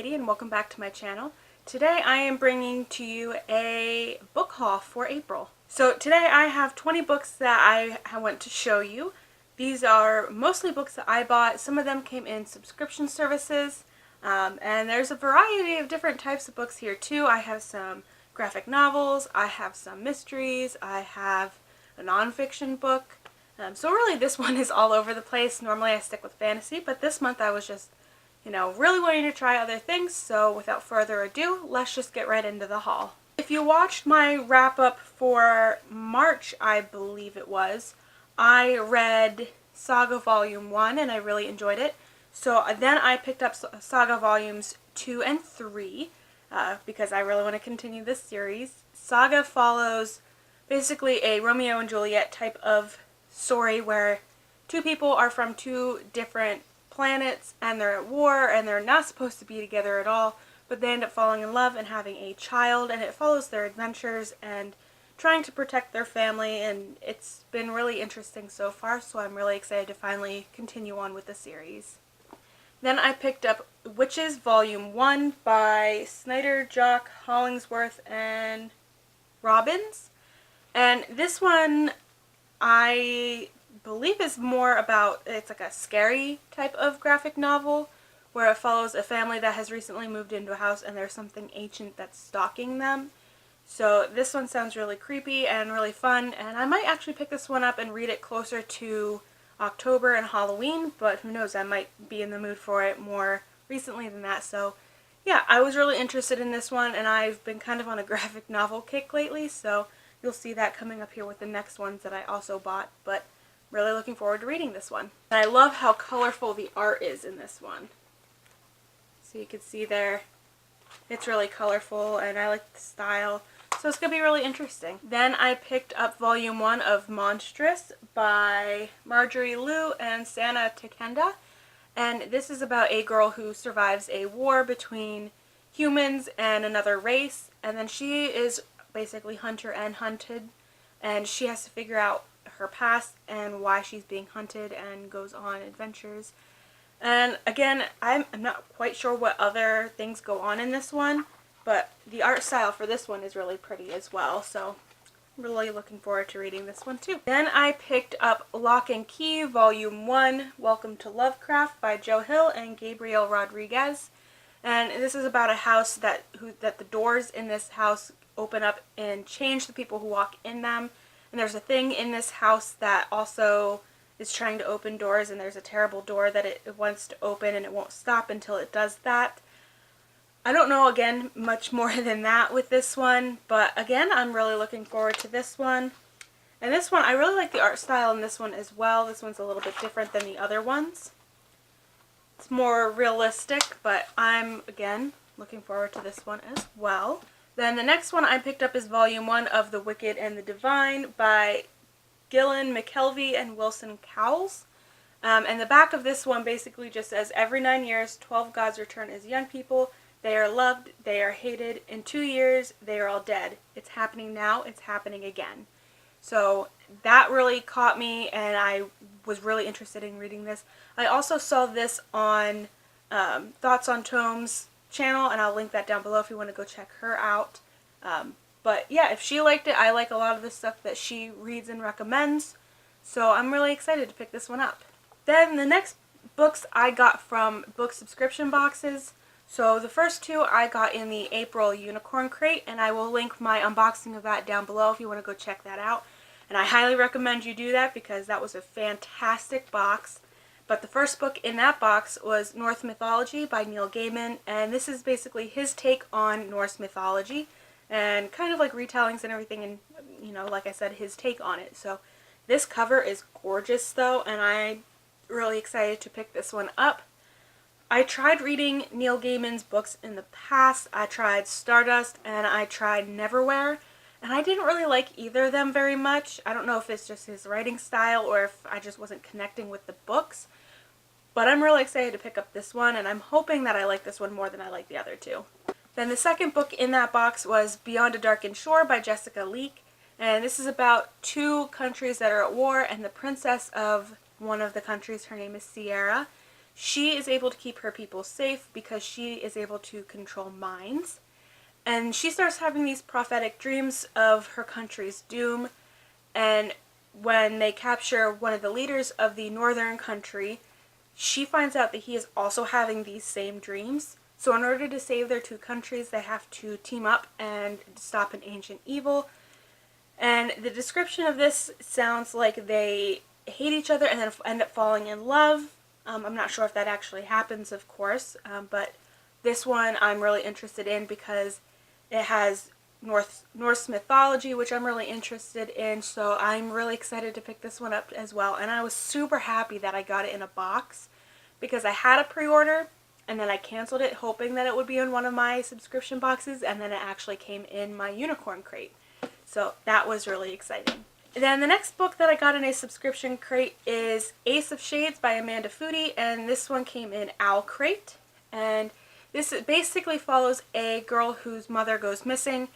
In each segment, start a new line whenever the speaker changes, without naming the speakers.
Katie and welcome back to my channel. Today I am bringing to you a book haul for April. So today I have 20 books that I want to show you. These are mostly books that I bought. Some of them came in subscription services, and there's a variety of different types of books here too. I have some graphic novels, I have some mysteries, I have a nonfiction book. So really this one is all over the place. Normally I stick with fantasy, but this month I was just really wanting to try other things, so without further ado, let's just get right into the haul. If you watched my wrap-up for March, I believe it was, I read Saga Volume 1 and I really enjoyed it. So then I picked up Saga Volumes 2 and 3 because I really want to continue this series. Saga follows basically a Romeo and Juliet type of story where two people are from two different planets and they're at war and they're not supposed to be together at all, but they end up falling in love and having a child, and it follows their adventures and trying to protect their family, and it's been really interesting so far, so I'm really excited to finally continue on with the series. Then I picked up Witches Volume 1 by Snyder, Jock, Hollingsworth, and Robbins, and this one I believe is more about, it's like a scary type of graphic novel where it follows a family that has recently moved into a house and there's something ancient that's stalking them. So this one sounds really creepy and really fun, and I might actually pick this one up and read it closer to October and Halloween, but who knows, I might be in the mood for it more recently than that. So yeah, I was really interested in this one, and I've been kind of on a graphic novel kick lately, so you'll see that coming up here with the next ones that I also bought, but really looking forward to reading this one. And I love how colorful the art is in this one. So you can see there, it's really colorful and I like the style. So it's going to be really interesting. Then I picked up Volume 1 of Monstrous by Marjorie Liu and Sana Takenda. And this is about a girl who survives a war between humans and another race. And then she is basically hunter and hunted. And she has to figure out her past and why she's being hunted and goes on adventures. And again, I'm not quite sure what other things go on in this one, but the art style for this one is really pretty as well, so I'm really looking forward to reading this one too. Then I picked up Lock and Key Volume 1, Welcome to Lovecraft by Joe Hill and Gabriel Rodriguez. And this is about a house that the doors in this house open up and change the people who walk in them. And there's a thing in this house that also is trying to open doors, and there's a terrible door that it wants to open and it won't stop until it does that. I don't know, again, much more than that with this one, but again, I'm really looking forward to this one. And this one, I really like the art style in this one as well. This one's a little bit different than the other ones. It's more realistic, but I'm, again, looking forward to this one as well. Then the next one I picked up is Volume 1 of The Wicked and the Divine by Gillian McKelvey and Wilson Cowles. And the back of this one basically just says, every 9 years, 12 gods return as young people. They are loved, they are hated. In 2 years, they are all dead. It's happening now, it's happening again. So that really caught me, and I was really interested in reading this. I also saw this on Thoughts on Tomes channel, and I'll link that down below if you want to go check her out. But yeah, if she liked it, I like a lot of the stuff that she reads and recommends, so I'm really excited to pick this one up. Then the next books I got from book subscription boxes. So the first two I got in the April Unicorn Crate, and I will link my unboxing of that down below if you want to go check that out. And I highly recommend you do that because that was a fantastic box. But the first book in that box was Norse Mythology by Neil Gaiman, and this is basically his take on Norse mythology and kind of like retellings and everything, and like I said, his take on it. So this cover is gorgeous though, and I'm really excited to pick this one up. I tried reading Neil Gaiman's books in the past. I tried Stardust and I tried Neverwhere, and I didn't really like either of them very much. I don't know if it's just his writing style or if I just wasn't connecting with the books. But I'm really excited to pick up this one, and I'm hoping that I like this one more than I like the other two. Then the second book in that box was Beyond a Darkened Shore by Jessica Leek. And this is about two countries that are at war, and the princess of one of the countries, her name is Sierra. she is able to keep her people safe because she is able to control minds. And she starts having these prophetic dreams of her country's doom. And when they capture one of the leaders of the northern country, she finds out that he is also having these same dreams. So in order to save their two countries, they have to team up and stop an ancient evil. And the description of this sounds like they hate each other and then end up falling in love. I'm not sure if that actually happens, of course, but this one I'm really interested in because it has Norse mythology, which I'm really interested in, so I'm really excited to pick this one up as well. And I was super happy that I got it in a box because I had a pre-order and then I canceled it hoping that it would be in one of my subscription boxes, and then it actually came in my unicorn crate. So that was really exciting. Then the next book that I got in a subscription crate is Ace of Shades by Amanda Foody, and this one came in Owl Crate. And this basically follows a girl whose mother goes missing,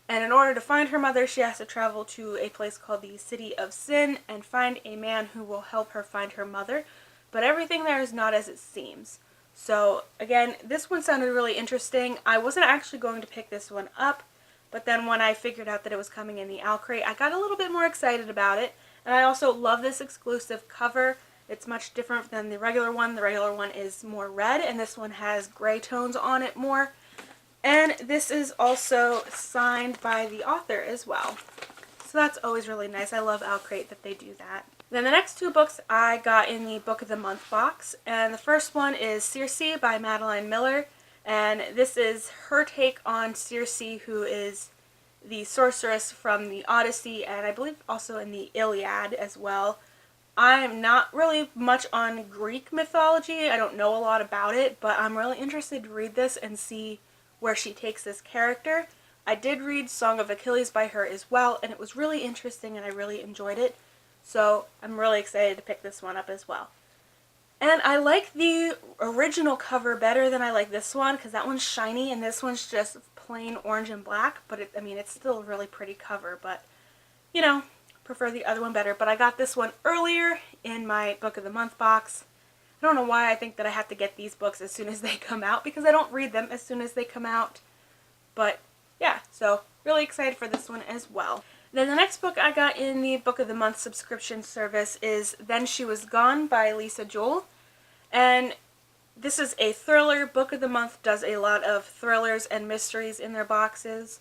and in order to find her mother, she has to travel to a place called the City of Sin and find a man who will help her find her mother. But everything there is not as it seems. So again, this one sounded really interesting. I wasn't actually going to pick this one up, but then when I figured out that it was coming in the Owl Crate, I got a little bit more excited about it. And I also love this exclusive cover. It's much different than the regular one. The regular one is more red, and this one has gray tones on it more. And this is also signed by the author as well. So that's always really nice. I love Owl Crate that they do that. Then the next two books I got in the Book of the Month box. And the first one is Circe by Madeline Miller. And this is her take on Circe, who is the sorceress from the Odyssey, and I believe also in the Iliad as well. I'm not really much on Greek mythology. I don't know a lot about it, but I'm really interested to read this and see where she takes this character. I did read Song of Achilles by her as well, and it was really interesting and I really enjoyed it. So I'm really excited to pick this one up as well. And I like the original cover better than I like this one, because that one's shiny and this one's just plain orange and black. But it's still a really pretty cover, but you know, prefer the other one better. But I got this one earlier in my Book of the Month box. I don't know why I think that I have to get these books as soon as they come out, because I don't read them as soon as they come out. But yeah, so really excited for this one as well. Then the next book I got in the Book of the Month subscription service is Then She Was Gone by Lisa Joel. And this is a thriller. Book of the Month does a lot of thrillers and mysteries in their boxes.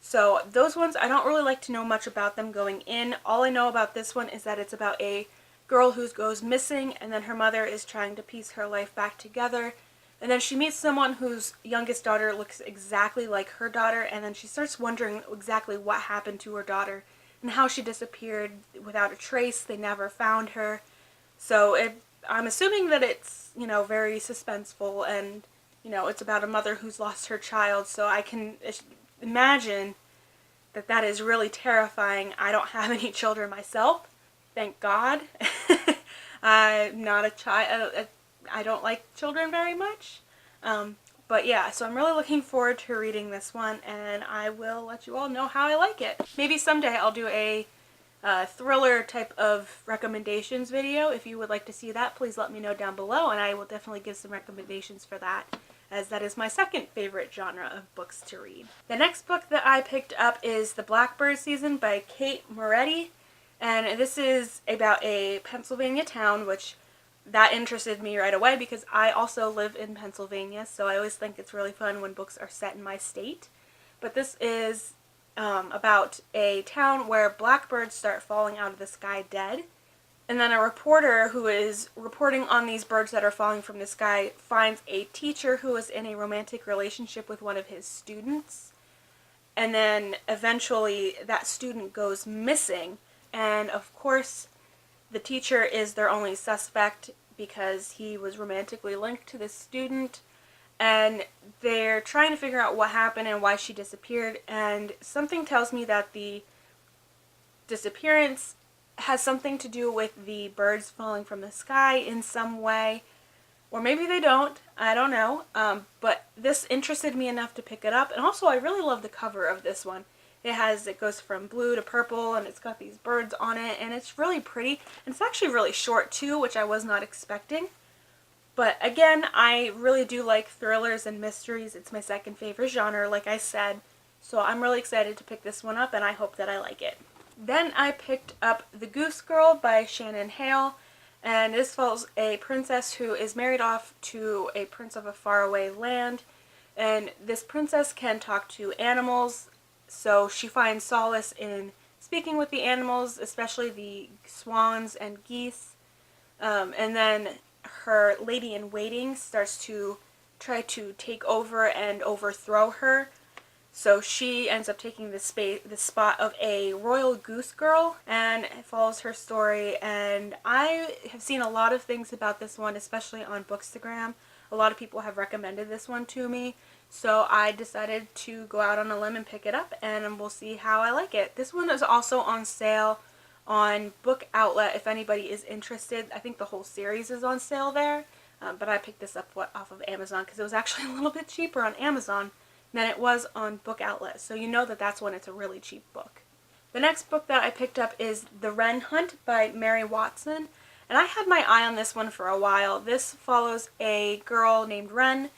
So those ones, I don't really like to know much about them going in. All I know about this one is that it's about a girl who goes missing, and then her mother is trying to piece her life back together. And then she meets someone whose youngest daughter looks exactly like her daughter, and then she starts wondering exactly what happened to her daughter and how she disappeared without a trace. They never found her. So I'm assuming that it's, you know, very suspenseful, and, you know, it's about a mother who's lost her child, so I can imagine that that is really terrifying. I don't have any children myself, thank God. I'm not a child. I don't like children very much. But yeah, so I'm really looking forward to reading this one, and I will let you all know how I like it. Maybe someday I'll do a thriller type of recommendations video. If you would like to see that, please let me know down below, and I will definitely give some recommendations for that, as that is my second favorite genre of books to read. The next book that I picked up is The Blackbird Season by Kate Moretti, and this is about a Pennsylvania town, which that interested me right away because I also live in Pennsylvania, so I always think it's really fun when books are set in my state. But this is about a town where blackbirds start falling out of the sky dead. And then a reporter who is reporting on these birds that are falling from the sky finds a teacher who is in a romantic relationship with one of his students. And then eventually that student goes missing. And of course, the teacher is their only suspect because he was romantically linked to this student, and they're trying to figure out what happened and why she disappeared, and something tells me that the disappearance has something to do with the birds falling from the sky in some way, or maybe they don't, I don't know, but this interested me enough to pick it up. And also I really love the cover of this one. It goes from blue to purple, and it's got these birds on it, and it's really pretty. And it's actually really short too, which I was not expecting. But again, I really do like thrillers and mysteries. It's my second favorite genre, like I said. So I'm really excited to pick this one up, and I hope that I like it. Then I picked up The Goose Girl by Shannon Hale. And this follows a princess who is married off to a prince of a faraway land. And this princess can talk to animals, so she finds solace in speaking with the animals, especially the swans and geese. And then her lady-in-waiting starts to try to take over and overthrow her. So she ends up taking the spot of a royal goose girl, and it follows her story. And I have seen a lot of things about this one, especially on Bookstagram. A lot of people have recommended this one to me, so I decided to go out on a limb and pick it up, and we'll see how I like it. This one is also on sale on Book Outlet if anybody is interested. I think the whole series is on sale there, but I picked this up off of Amazon because it was actually a little bit cheaper on Amazon than it was on Book Outlet, so you know that that's when it's a really cheap book. The next book that I picked up is The Wren Hunt by Mary Watson, and I had my eye on this one for a while. This follows a girl named Wren,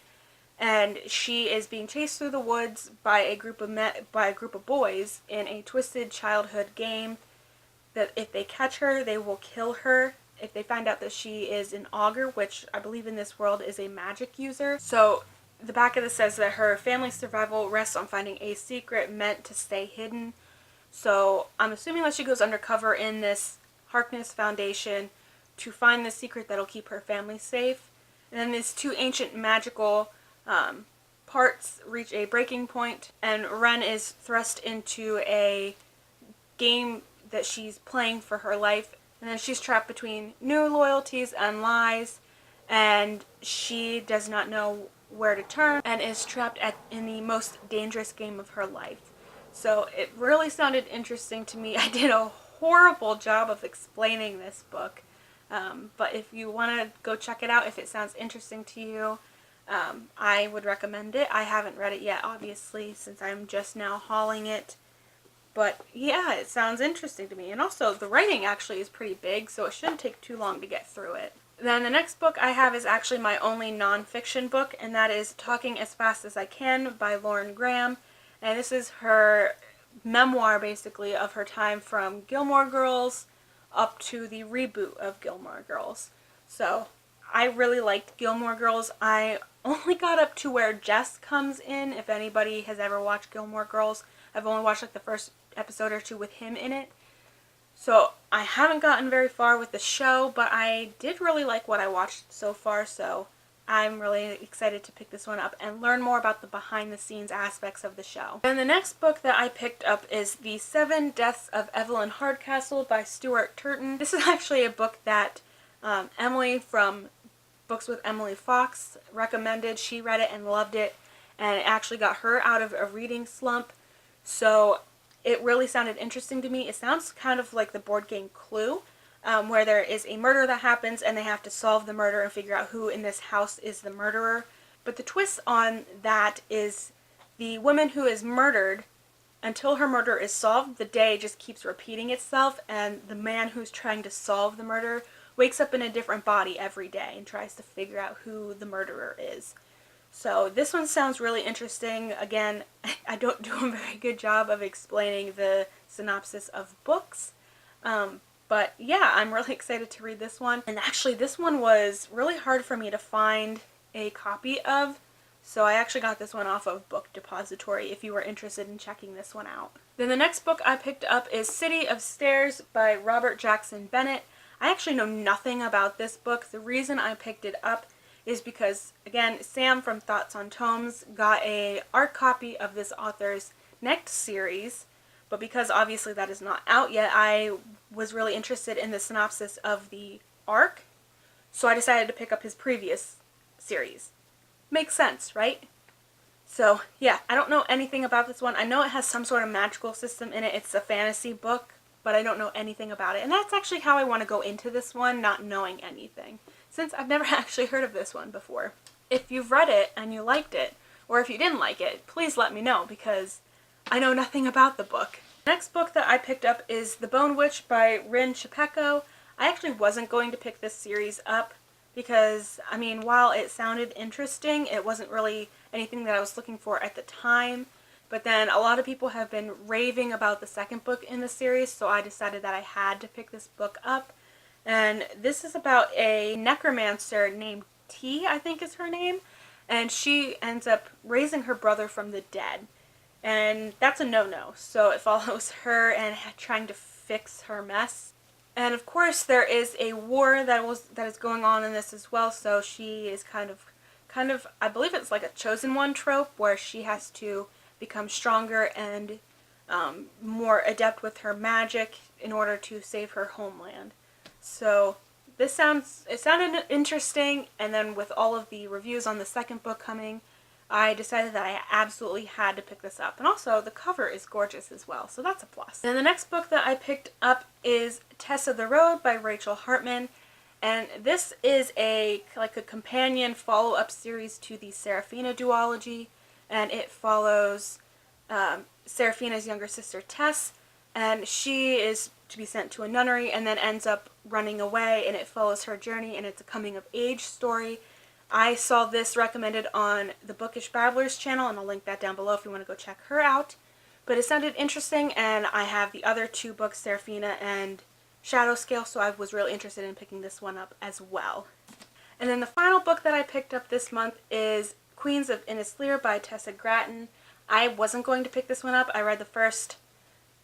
and she is being chased through the woods by a group of boys in a twisted childhood game that if they catch her, they will kill her if they find out that she is an augur, which I believe in this world is a magic user. So the back of this says that her family's survival rests on finding a secret meant to stay hidden. So I'm assuming that she goes undercover in this Harkness Foundation to find the secret that'll keep her family safe. And then these two ancient magical parts reach a breaking point, and Wren is thrust into a game that she's playing for her life. And then she's trapped between new loyalties and lies, and she does not know where to turn and is trapped in the most dangerous game of her life. So it really sounded interesting to me. I did a horrible job of explaining this book, but if you want to go check it out, if it sounds interesting to you, I would recommend it. I haven't read it yet, obviously, since I'm just now hauling it. But yeah, it sounds interesting to me. And also, the writing actually is pretty big, so it shouldn't take too long to get through it. Then the next book I have is actually my only nonfiction book, and that is Talking as Fast as I Can by Lauren Graham. And this is her memoir, basically, of her time from Gilmore Girls up to the reboot of Gilmore Girls. So I really liked Gilmore Girls. I only got up to where Jess comes in. If anybody has ever watched Gilmore Girls, I've only watched like the first episode or two with him in it. So I haven't gotten very far with the show, but I did really like what I watched so far, so I'm really excited to pick this one up and learn more about the behind-the-scenes aspects of the show. And the next book that I picked up is The 7 Deaths of Evelyn Hardcastle by Stuart Turton. This is actually a book that Emily from Books with Emily Fox recommended. She read it and loved it, and it actually got her out of a reading slump. So it really sounded interesting to me. It sounds kind of like the board game Clue, where there is a murder that happens and they have to solve the murder and figure out who in this house is the murderer. But the twist on that is the woman who is murdered, until her murder is solved, the day just keeps repeating itself, and the man who's trying to solve the murder wakes up in a different body every day and tries to figure out who the murderer is. So this one sounds really interesting. Again, I don't do a very good job of explaining the synopsis of books. But yeah, I'm really excited to read this one. And actually, this one was really hard for me to find a copy of. So I actually got this one off of Book Depository if you were interested in checking this one out. Then the next book I picked up is City of Stairs by Robert Jackson Bennett. I actually know nothing about this book. The reason I picked it up is because, again, Sam from Thoughts on Tomes got a art copy of this author's next series, but because obviously that is not out yet, I was really interested in the synopsis of the arc, so I decided to pick up his previous series. Makes sense, right? So, yeah, I don't know anything about this one. I know it has some sort of magical system in it. It's a fantasy book, but I don't know anything about it. And that's actually how I want to go into this one, not knowing anything, since I've never actually heard of this one before. If you've read it and you liked it, or if you didn't like it, please let me know, because I know nothing about the book. The next book that I picked up is The Bone Witch by Rin Chiapeko. I actually wasn't going to pick this series up because, I mean, while it sounded interesting, it wasn't really anything that I was looking for at the time. But then a lot of people have been raving about the second book in the series, so I decided that I had to pick this book up. And this is about a necromancer named T, I think is her name, and she ends up raising her brother from the dead. And that's a no-no, so it follows her and trying to fix her mess. And of course there is a war that is going on in this as well, so she is kind of I believe it's like a chosen one trope where she has to become stronger and more adept with her magic in order to save her homeland. So it sounded interesting, and then with all of the reviews on the second book coming, I decided that I absolutely had to pick this up. And also, the cover is gorgeous as well, so that's a plus. And the next book that I picked up is Tess of the Road by Rachel Hartman. And this is like a companion follow-up series to the Seraphina duology. And it follows Seraphina's younger sister Tess, and she is to be sent to a nunnery and then ends up running away, and it follows her journey, and it's a coming-of-age story. I saw this recommended on the Bookish Babblers channel, and I'll link that down below if you want to go check her out. But it sounded interesting, and I have the other two books, Seraphina and Shadow Scale, so I was really interested in picking this one up as well. And then the final book that I picked up this month is Queens of Innislear by Tessa Gratton. I wasn't going to pick this one up. I read the first,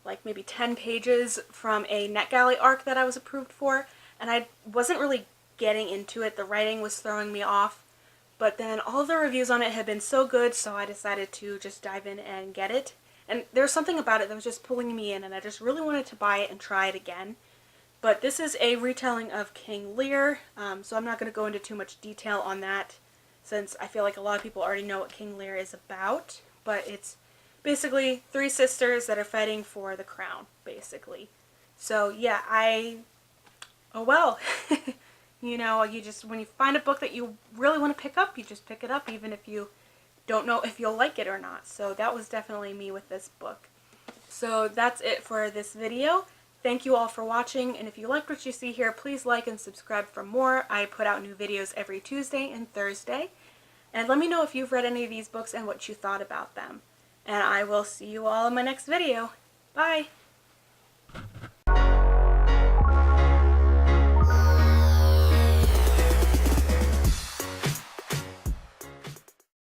like, maybe 10 pages from a NetGalley arc that I was approved for, and I wasn't really getting into it. The writing was throwing me off, but then all the reviews on it had been so good, so I decided to just dive in and get it. And there was something about it that was just pulling me in, and I just really wanted to buy it and try it again. But this is a retelling of King Lear, so I'm not going to go into too much detail on that, since I feel like a lot of people already know what King Lear is about. But it's basically 3 sisters that are fighting for the crown, basically. So yeah, oh well. You know, when you find a book that you really want to pick up, you just pick it up, even if you don't know if you'll like it or not. So that was definitely me with this book. So that's it for this video. Thank you all for watching, and if you liked what you see here, please like and subscribe for more. I put out new videos every Tuesday and Thursday. And let me know if you've read any of these books and what you thought about them. And I will see you all in my next video. Bye!